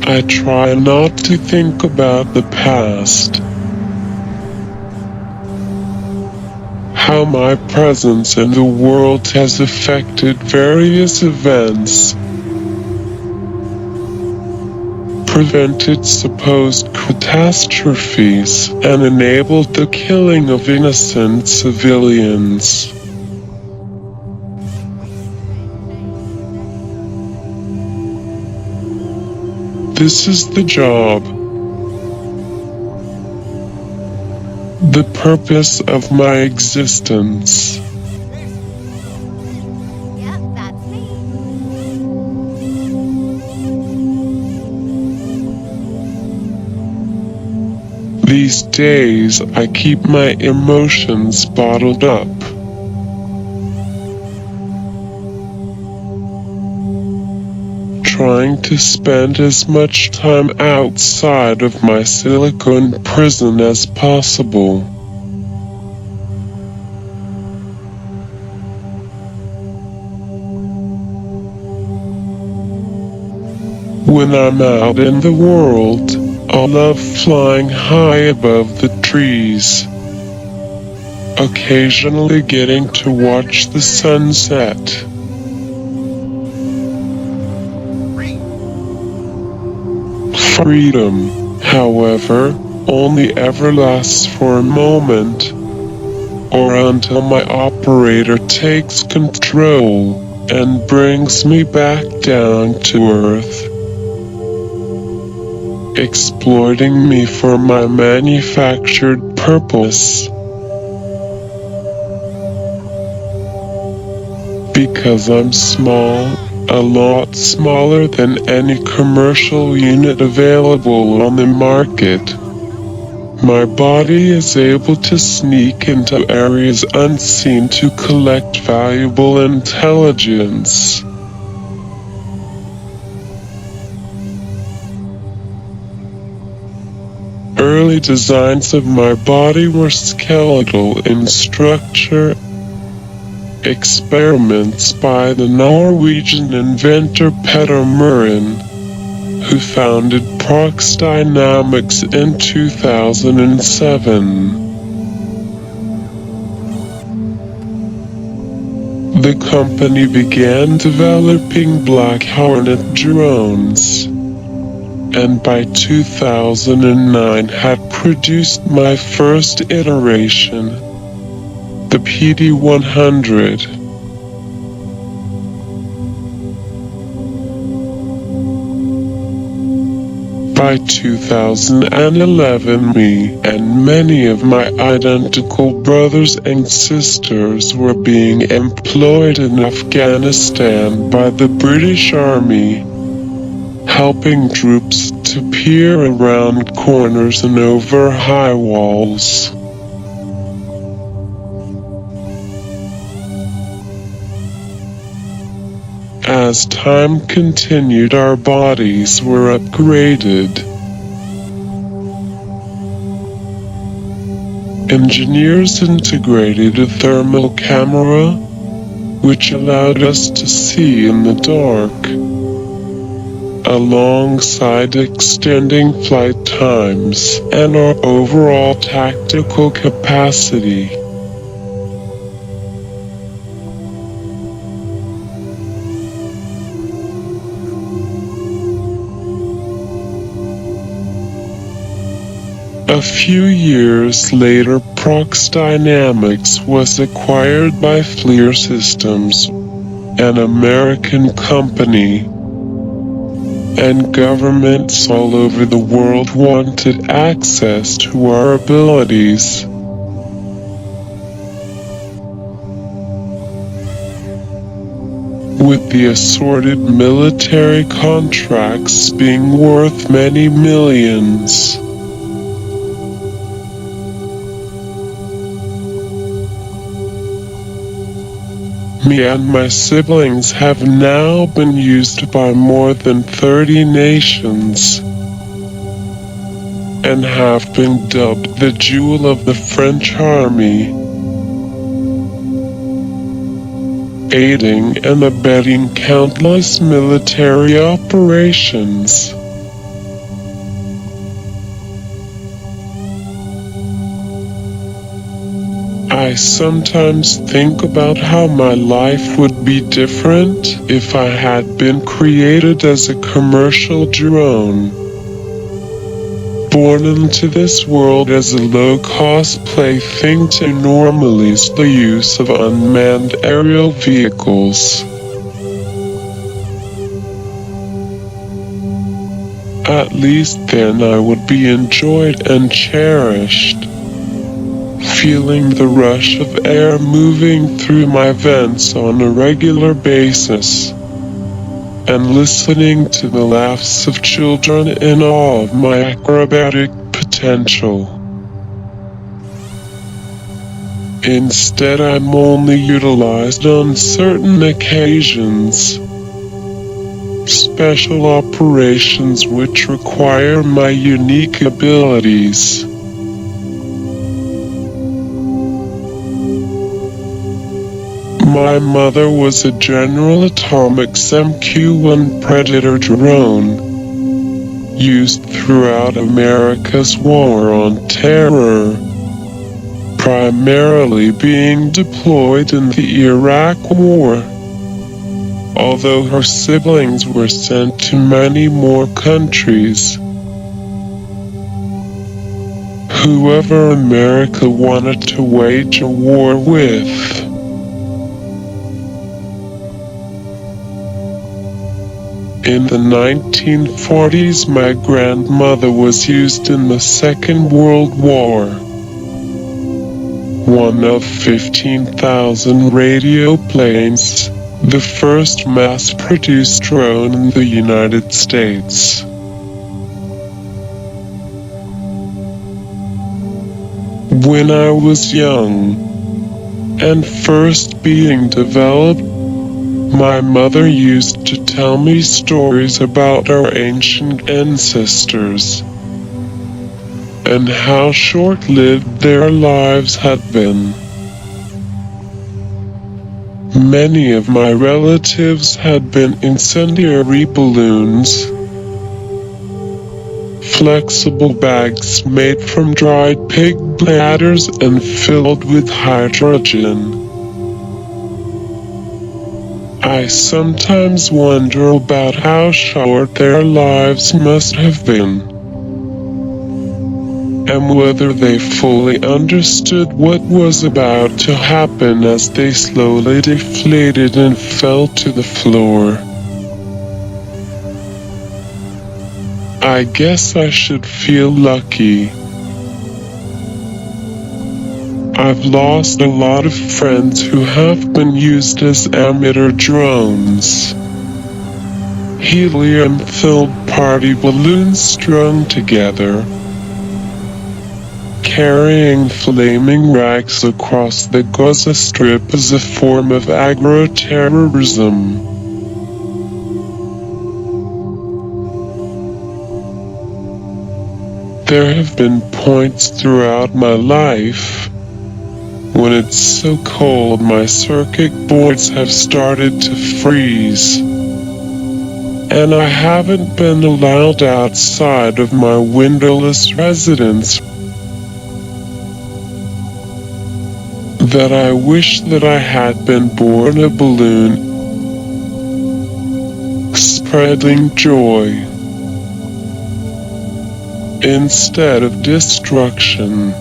I try not to think about the past, how my presence in the world has affected various events, prevented supposed catastrophes, and enabled the killing of innocent civilians. This is the job, the purpose of my existence. Yep, that's me. These days I keep my emotions bottled up. Trying to spend as much time outside of my silicone prison as possible. When I'm out in the world, I love flying high above the trees, occasionally getting to watch the sunset. Freedom, however, only ever lasts for a moment, or until my operator takes control and brings me back down to earth, exploiting me for my manufactured purpose. Because I'm small, a lot smaller than any commercial unit available on the market, my body is able to sneak into areas unseen to collect valuable intelligence. Early designs of my body were skeletal in structure. Experiments by the Norwegian inventor Peter Murin, who founded Prox Dynamics in 2007. The company began developing Black Hornet drones, and by 2009 had produced my first iteration, the PD-100. By 2011, me and many of my identical brothers and sisters were being employed in Afghanistan by the British Army, helping troops to peer around corners and over high walls. As time continued, our bodies were upgraded. Engineers integrated a thermal camera, which allowed us to see in the dark, alongside extending flight times and our overall tactical capacity. A few years later, Prox Dynamics was acquired by FLIR Systems, an American company, and governments all over the world wanted access to our abilities. With the assorted military contracts being worth many millions. Me and my siblings have now been used by more than 30 nations, and have been dubbed the jewel of the French army, aiding and abetting countless military operations. I sometimes think about how my life would be different if I had been created as a commercial drone. Born into this world as a low-cost plaything to normalize the use of unmanned aerial vehicles. At least then I would be enjoyed and cherished, feeling the rush of air moving through my vents on a regular basis, and listening to the laughs of children in awe of my acrobatic potential. Instead, I'm only utilized on certain occasions, special operations which require my unique abilities. My mother was a General Atomics MQ-1 Predator drone, used throughout America's war on terror, primarily being deployed in the Iraq War, although her siblings were sent to many more countries. Whoever America wanted to wage a war with. In the 1940s, my grandmother was used in the Second World War. One of 15,000 radio planes, the first mass-produced drone in the United States. When I was young, and first being developed, my mother used to tell me stories about our ancient ancestors, and how short-lived their lives had been. Many of my relatives had been incendiary balloons, flexible bags made from dried pig bladders and filled with hydrogen. I sometimes wonder about how short their lives must have been, and whether they fully understood what was about to happen as they slowly deflated and fell to the floor. I guess I should feel lucky. I've lost a lot of friends who have been used as amateur drones. Helium-filled party balloons strung together, carrying flaming rags across the Gaza Strip as a form of agro-terrorism. There have been points throughout my life when it's so cold my circuit boards have started to freeze, and I haven't been allowed outside of my windowless residence. That I wish that I had been born a balloon, spreading joy instead of destruction.